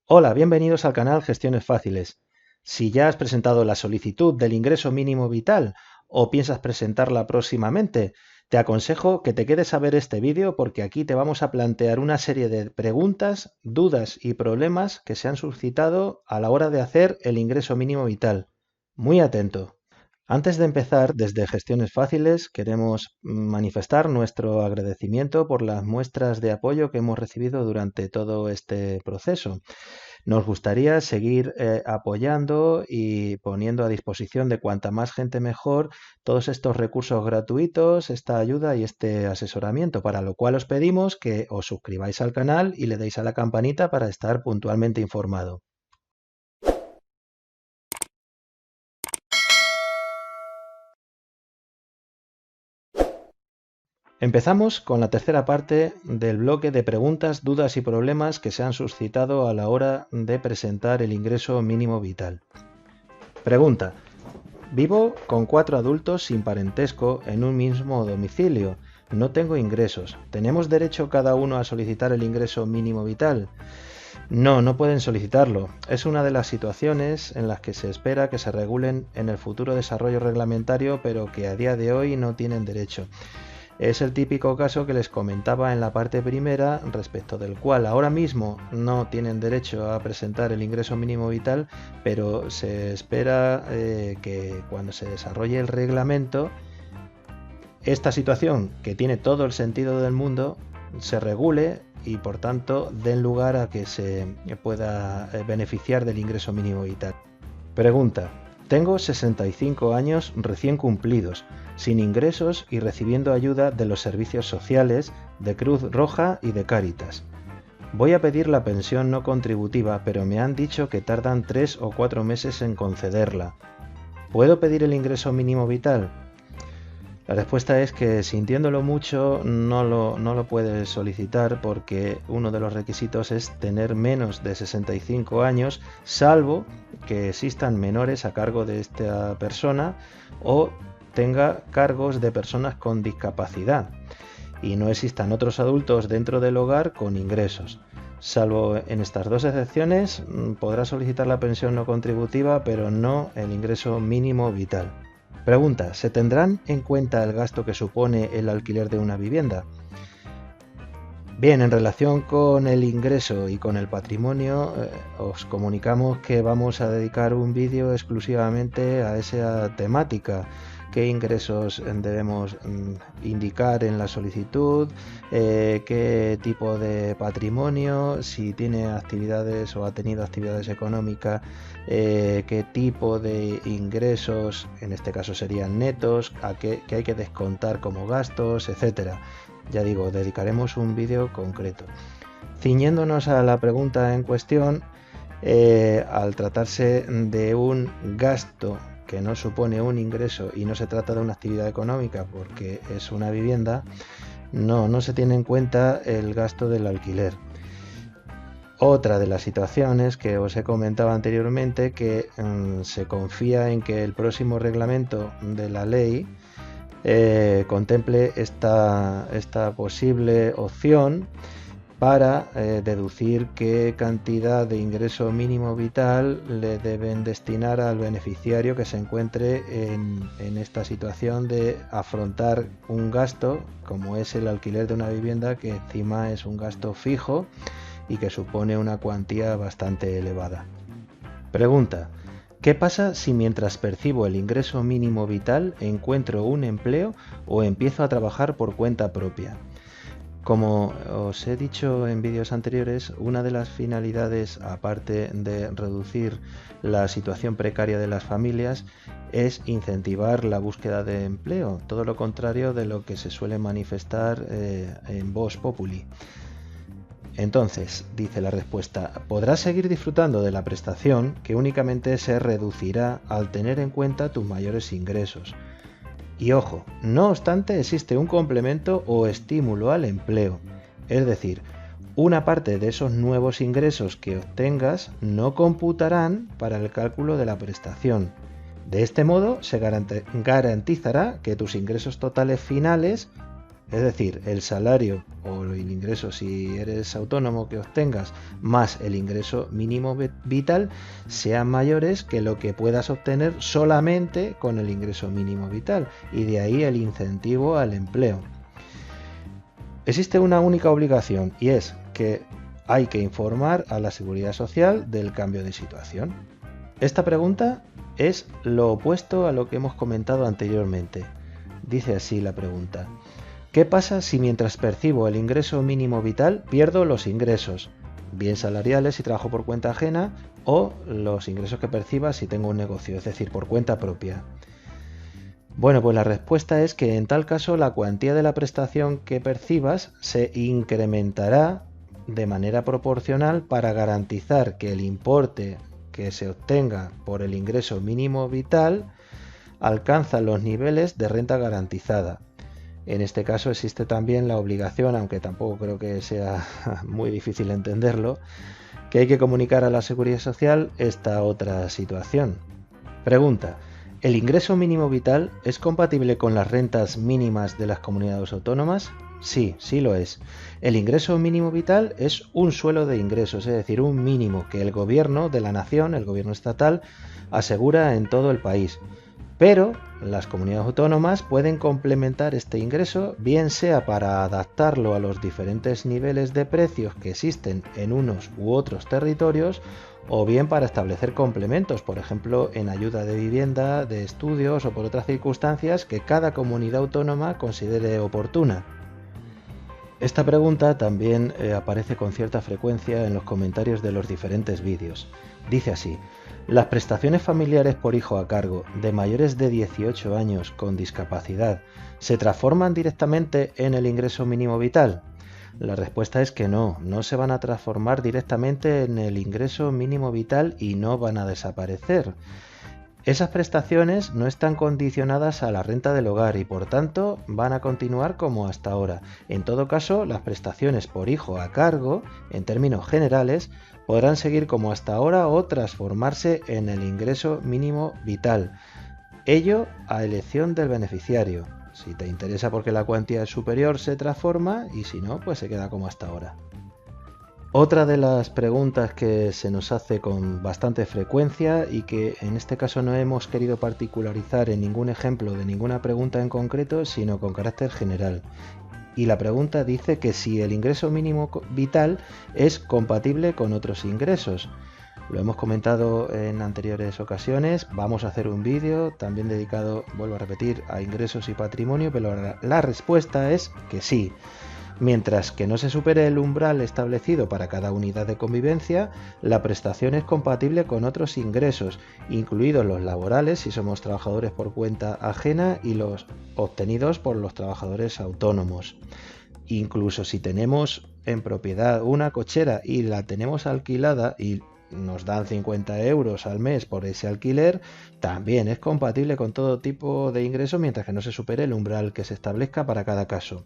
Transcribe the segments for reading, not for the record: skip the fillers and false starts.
Hola, bienvenidos al canal Gestiones Fáciles. Si ya has presentado la solicitud del ingreso mínimo vital o piensas presentarla próximamente, te aconsejo que te quedes a ver este vídeo porque aquí te vamos a plantear una serie de preguntas, dudas y problemas que se han suscitado a la hora de hacer el ingreso mínimo vital. Muy atento. Antes de empezar, desde Gestiones Fáciles queremos manifestar nuestro agradecimiento por las muestras de apoyo que hemos recibido durante todo este proceso. Nos gustaría seguir apoyando y poniendo a disposición de cuanta más gente mejor todos estos recursos gratuitos, esta ayuda y este asesoramiento, para lo cual os pedimos que os suscribáis al canal y le deis a la campanita para estar puntualmente informado. Empezamos con la tercera parte del bloque de preguntas, dudas y problemas que se han suscitado a la hora de presentar el ingreso mínimo vital. Pregunta: vivo con 4 adultos sin parentesco en un mismo domicilio. No tengo ingresos. ¿Tenemos derecho cada uno a solicitar el ingreso mínimo vital? No, no pueden solicitarlo. Es una de las situaciones en las que se espera que se regulen en el futuro desarrollo reglamentario, pero que a día de hoy no tienen derecho. Es el típico caso que les comentaba en la parte primera, respecto del cual ahora mismo no tienen derecho a presentar el ingreso mínimo vital, pero se espera que cuando se desarrolle el reglamento, esta situación, que tiene todo el sentido del mundo, se regule y por tanto den lugar a que se pueda beneficiar del ingreso mínimo vital. Pregunta: tengo 65 años recién cumplidos, sin ingresos y recibiendo ayuda de los servicios sociales, de Cruz Roja y de Cáritas. Voy a pedir la pensión no contributiva, pero me han dicho que tardan 3 o 4 meses en concederla. ¿Puedo pedir el ingreso mínimo vital? La respuesta es que, sintiéndolo mucho, no lo puedes solicitar, porque uno de los requisitos es tener menos de 65 años, salvo que existan menores a cargo de esta persona o tenga cargos de personas con discapacidad y no existan otros adultos dentro del hogar con ingresos. Salvo en estas dos excepciones, podrá solicitar la pensión no contributiva, pero no el ingreso mínimo vital. Pregunta: ¿se tendrán en cuenta el gasto que supone el alquiler de una vivienda? Bien, en relación con el ingreso y con el patrimonio, os comunicamos que vamos a dedicar un vídeo exclusivamente a esa temática. ¿Qué ingresos debemos indicar en la solicitud? ¿Qué tipo de patrimonio? Si tiene actividades o ha tenido actividades económicas, qué tipo de ingresos, en este caso serían netos, qué hay que descontar como gastos, etcétera. Ya digo, dedicaremos un vídeo concreto. Ciñéndonos a la pregunta en cuestión, al tratarse de un gasto que no supone un ingreso y no se trata de una actividad económica porque es una vivienda, no se tiene en cuenta el gasto del alquiler. Otra de las situaciones que os he comentado anteriormente, que se confía en que el próximo reglamento de la ley contemple esta posible opción para deducir qué cantidad de ingreso mínimo vital le deben destinar al beneficiario que se encuentre en esta situación de afrontar un gasto como es el alquiler de una vivienda, que encima es un gasto fijo y que supone una cuantía bastante elevada. Pregunta: ¿qué pasa si mientras percibo el ingreso mínimo vital encuentro un empleo o empiezo a trabajar por cuenta propia? Como os he dicho en vídeos anteriores, una de las finalidades, aparte de reducir la situación precaria de las familias, es incentivar la búsqueda de empleo, todo lo contrario de lo que se suele manifestar en Vox Populi. Entonces, dice la respuesta: podrás seguir disfrutando de la prestación, que únicamente se reducirá al tener en cuenta tus mayores ingresos. Y ojo, no obstante, existe un complemento o estímulo al empleo, es decir, una parte de esos nuevos ingresos que obtengas no computarán para el cálculo de la prestación. De este modo se garantizará que tus ingresos totales finales Es decir, el salario o el ingreso, si eres autónomo, que obtengas, más el ingreso mínimo vital, sean mayores que lo que puedas obtener solamente con el ingreso mínimo vital, y de ahí el incentivo al empleo. Existe una única obligación, y es que hay que informar a la Seguridad Social del cambio de situación. Esta pregunta es lo opuesto a lo que hemos comentado anteriormente. Dice así la pregunta: ¿qué pasa si mientras percibo el ingreso mínimo vital pierdo los ingresos, bien salariales si trabajo por cuenta ajena, o los ingresos que perciba si tengo un negocio, es decir, por cuenta propia? Bueno, pues la respuesta es que en tal caso la cuantía de la prestación que percibas se incrementará de manera proporcional para garantizar que el importe que se obtenga por el ingreso mínimo vital alcanza los niveles de renta garantizada. En este caso existe también la obligación, aunque tampoco creo que sea muy difícil entenderlo, que hay que comunicar a la Seguridad Social esta otra situación. Pregunta: ¿el ingreso mínimo vital es compatible con las rentas mínimas de las comunidades autónomas? Sí, sí lo es. El ingreso mínimo vital es un suelo de ingresos, es decir, un mínimo que el gobierno de la nación, el gobierno estatal, asegura en todo el país. Pero las comunidades autónomas pueden complementar este ingreso, bien sea para adaptarlo a los diferentes niveles de precios que existen en unos u otros territorios, o bien para establecer complementos, por ejemplo, en ayuda de vivienda, de estudios o por otras circunstancias que cada comunidad autónoma considere oportuna. Esta pregunta también aparece con cierta frecuencia en los comentarios de los diferentes vídeos. Dice así: ¿las prestaciones familiares por hijo a cargo de mayores de 18 años con discapacidad se transforman directamente en el ingreso mínimo vital? La respuesta es que no se van a transformar directamente en el ingreso mínimo vital y no van a desaparecer. Esas prestaciones no están condicionadas a la renta del hogar y por tanto van a continuar como hasta ahora. En todo caso, las prestaciones por hijo a cargo, en términos generales, podrán seguir como hasta ahora o transformarse en el ingreso mínimo vital. Ello a elección del beneficiario. Si te interesa porque la cuantía es superior, se transforma, y si no, pues se queda como hasta ahora. Otra de las preguntas que se nos hace con bastante frecuencia y que en este caso no hemos querido particularizar en ningún ejemplo de ninguna pregunta en concreto, sino con carácter general. Y la pregunta dice que si el ingreso mínimo vital es compatible con otros ingresos. Lo hemos comentado en anteriores ocasiones, vamos a hacer un vídeo también dedicado, vuelvo a repetir, a ingresos y patrimonio, pero la respuesta es que sí. Mientras que no se supere el umbral establecido para cada unidad de convivencia, la prestación es compatible con otros ingresos, incluidos los laborales si somos trabajadores por cuenta ajena y los obtenidos por los trabajadores autónomos. Incluso si tenemos en propiedad una cochera y la tenemos alquilada y nos dan 50 euros al mes por ese alquiler, también es compatible con todo tipo de ingresos mientras que no se supere el umbral que se establezca para cada caso.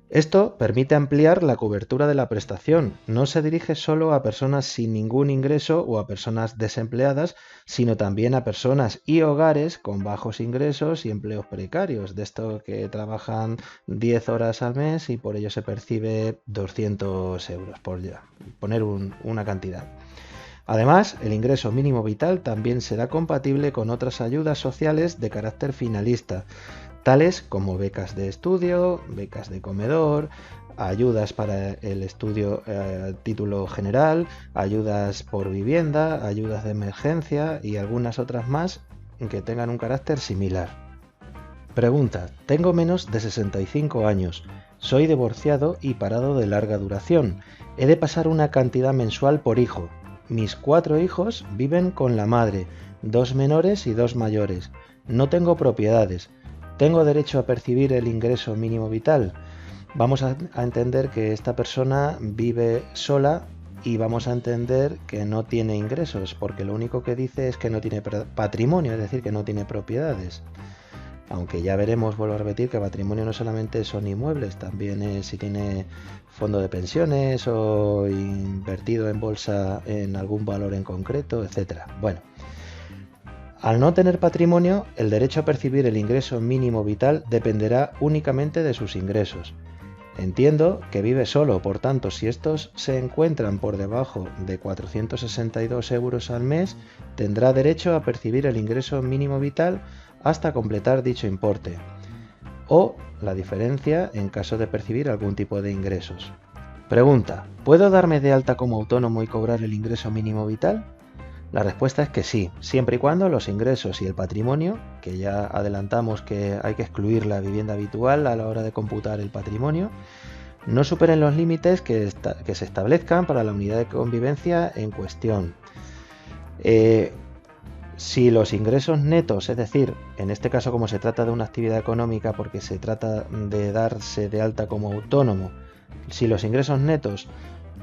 Esto permite ampliar la cobertura de la prestación. No se dirige solo a personas sin ningún ingreso o a personas desempleadas, sino también a personas y hogares con bajos ingresos y empleos precarios, de estos que trabajan 10 horas al mes y por ello se percibe 200 euros, por poner una cantidad. Además, el ingreso mínimo vital también será compatible con otras ayudas sociales de carácter finalista, tales como becas de estudio, becas de comedor, ayudas para el estudio a título general, ayudas por vivienda, ayudas de emergencia y algunas otras más que tengan un carácter similar. Pregunta: tengo menos de 65 años, soy divorciado y parado de larga duración. He de pasar una cantidad mensual por hijo. Mis 4 hijos viven con la madre, 2 menores y 2 mayores. No tengo propiedades. ¿Tengo derecho a percibir el ingreso mínimo vital? Vamos a entender que esta persona vive sola y vamos a entender que no tiene ingresos, porque lo único que dice es que no tiene patrimonio, es decir, que no tiene propiedades. Aunque ya veremos, vuelvo a repetir, que patrimonio no solamente son inmuebles, también es si tiene fondo de pensiones o invertido en bolsa en algún valor en concreto, etc. Bueno, Al no tener patrimonio, el derecho a percibir el ingreso mínimo vital dependerá únicamente de sus ingresos. Entiendo que vive solo, por tanto, si estos se encuentran por debajo de 462 euros al mes, tendrá derecho a percibir el ingreso mínimo vital hasta completar dicho importe, o la diferencia en caso de percibir algún tipo de ingresos. Pregunta: ¿puedo darme de alta como autónomo y cobrar el ingreso mínimo vital? La respuesta es que sí, siempre y cuando los ingresos y el patrimonio, que ya adelantamos que hay que excluir la vivienda habitual a la hora de computar el patrimonio, no superen los límites que se establezcan para la unidad de convivencia en cuestión. Si los ingresos netos, es decir, en este caso como se trata de una actividad económica porque se trata de darse de alta como autónomo, si los ingresos netos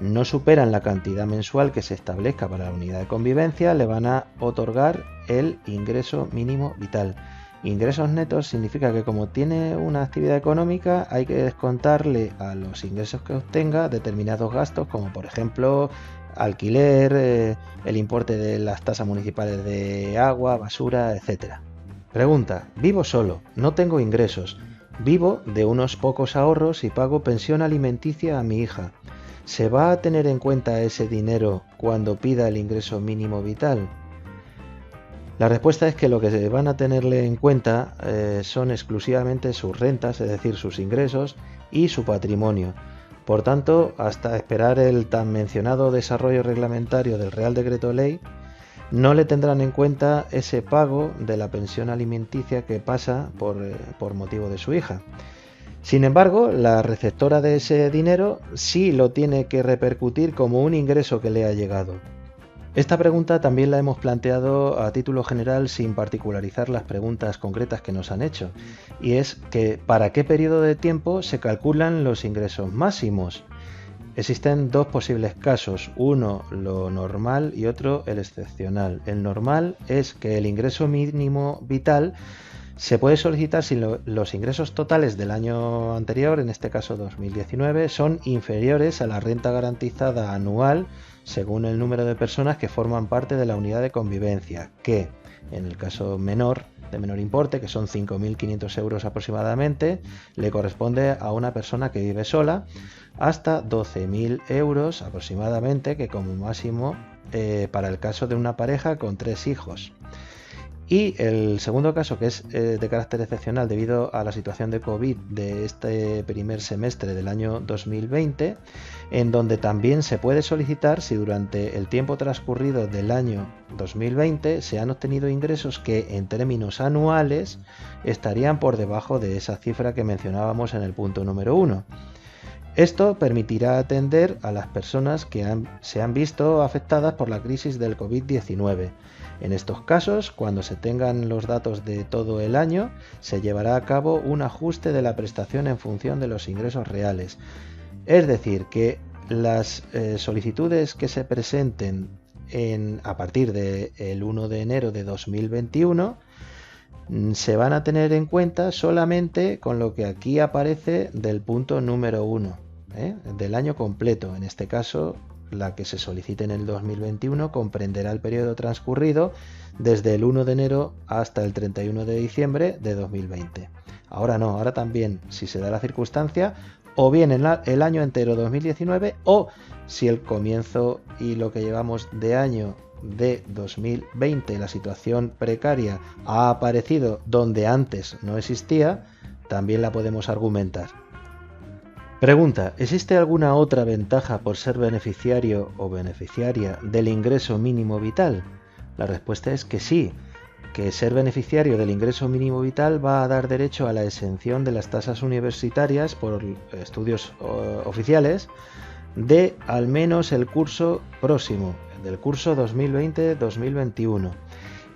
no superan la cantidad mensual que se establezca para la unidad de convivencia, le van a otorgar el ingreso mínimo vital. Ingresos netos significa que como tiene una actividad económica hay que descontarle a los ingresos que obtenga determinados gastos, como por ejemplo alquiler, el importe de las tasas municipales de agua, basura, etc. Pregunta: vivo solo, no tengo ingresos, vivo de unos pocos ahorros y pago pensión alimenticia a mi hija. ¿Se va a tener en cuenta ese dinero cuando pida el ingreso mínimo vital? La respuesta es que lo que se van a tenerle en cuenta son exclusivamente sus rentas, es decir, sus ingresos y su patrimonio. Por tanto, hasta esperar el tan mencionado desarrollo reglamentario del Real Decreto Ley, no le tendrán en cuenta ese pago de la pensión alimenticia que pasa por motivo de su hija. Sin embargo, la receptora de ese dinero sí lo tiene que repercutir como un ingreso que le ha llegado. Esta pregunta también la hemos planteado a título general sin particularizar las preguntas concretas que nos han hecho, y es que ¿para qué periodo de tiempo se calculan los ingresos máximos? Existen dos posibles casos, uno lo normal y otro el excepcional. El normal es que el ingreso mínimo vital se puede solicitar si los ingresos totales del año anterior, en este caso 2019, son inferiores a la renta garantizada anual según el número de personas que forman parte de la unidad de convivencia, que en el caso menor, de menor importe, que son 5.500 euros aproximadamente, le corresponde a una persona que vive sola, hasta 12.000 euros aproximadamente, que como máximo para el caso de una pareja con 3 hijos. Y el segundo caso, que es de carácter excepcional debido a la situación de COVID de este primer semestre del año 2020, en donde también se puede solicitar si durante el tiempo transcurrido del año 2020 se han obtenido ingresos que en términos anuales estarían por debajo de esa cifra que mencionábamos en el punto número 1. Esto permitirá atender a las personas que se han visto afectadas por la crisis del COVID-19. En estos casos, cuando se tengan los datos de todo el año, se llevará a cabo un ajuste de la prestación en función de los ingresos reales. Es decir, que las solicitudes que se presenten a partir del 1 de enero de 2021 se van a tener en cuenta solamente con lo que aquí aparece del punto número 1, del año completo. En este caso, la que se solicite en el 2021 comprenderá el periodo transcurrido desde el 1 de enero hasta el 31 de diciembre de 2020. Ahora no, ahora también, si se da la circunstancia, o bien el año entero 2019, o si el comienzo y lo que llevamos de año de 2020, la situación precaria ha aparecido donde antes no existía, también la podemos argumentar. Pregunta: ¿existe alguna otra ventaja por ser beneficiario o beneficiaria del ingreso mínimo vital? La respuesta es que sí, que ser beneficiario del ingreso mínimo vital va a dar derecho a la exención de las tasas universitarias por estudios oficiales de al menos el curso próximo, del curso 2020-2021.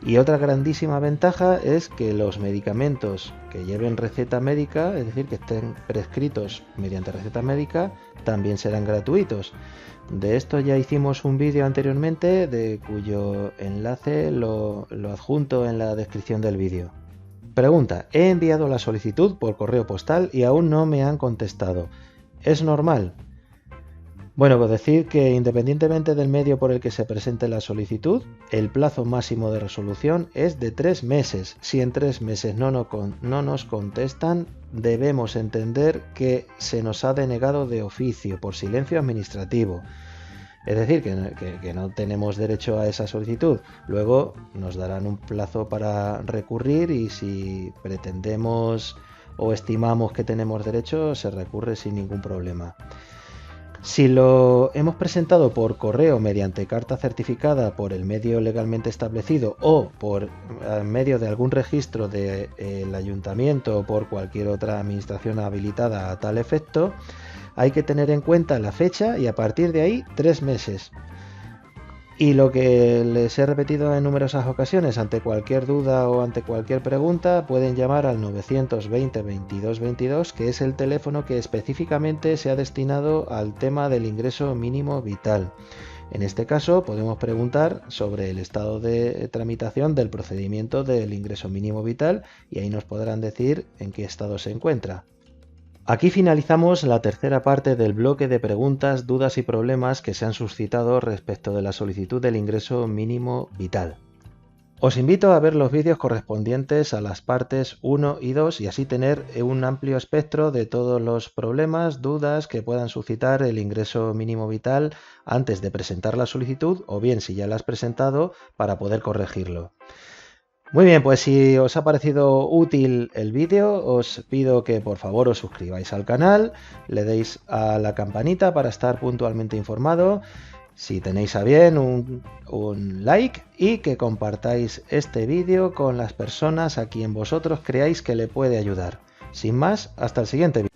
Y otra grandísima ventaja es que los medicamentos que lleven receta médica, es decir, que estén prescritos mediante receta médica, también serán gratuitos. De esto ya hicimos un vídeo anteriormente, de cuyo enlace lo adjunto en la descripción del vídeo. Pregunta: he enviado la solicitud por correo postal y aún no me han contestado. ¿Es normal? Bueno, pues decir que independientemente del medio por el que se presente la solicitud, el plazo máximo de resolución es de 3 meses. Si en 3 meses no nos contestan, debemos entender que se nos ha denegado de oficio por silencio administrativo. Es decir, que no tenemos derecho a esa solicitud. Luego nos darán un plazo para recurrir y si pretendemos o estimamos que tenemos derecho, se recurre sin ningún problema. Si lo hemos presentado por correo mediante carta certificada por el medio legalmente establecido o por medio de algún registro del ayuntamiento o por cualquier otra administración habilitada a tal efecto, hay que tener en cuenta la fecha y a partir de ahí 3 meses. Y lo que les he repetido en numerosas ocasiones, ante cualquier duda o ante cualquier pregunta, pueden llamar al 920 22 22, que es el teléfono que específicamente se ha destinado al tema del ingreso mínimo vital. En este caso podemos preguntar sobre el estado de tramitación del procedimiento del ingreso mínimo vital y ahí nos podrán decir en qué estado se encuentra. Aquí finalizamos la tercera parte del bloque de preguntas, dudas y problemas que se han suscitado respecto de la solicitud del ingreso mínimo vital. Os invito a ver los vídeos correspondientes a las partes 1 y 2 y así tener un amplio espectro de todos los problemas, dudas que puedan suscitar el ingreso mínimo vital antes de presentar la solicitud o bien si ya la has presentado para poder corregirlo. Muy bien, pues si os ha parecido útil el vídeo, os pido que por favor os suscribáis al canal, le deis a la campanita para estar puntualmente informado, si tenéis a bien un like y que compartáis este vídeo con las personas a quien vosotros creáis que le puede ayudar. Sin más, hasta el siguiente vídeo.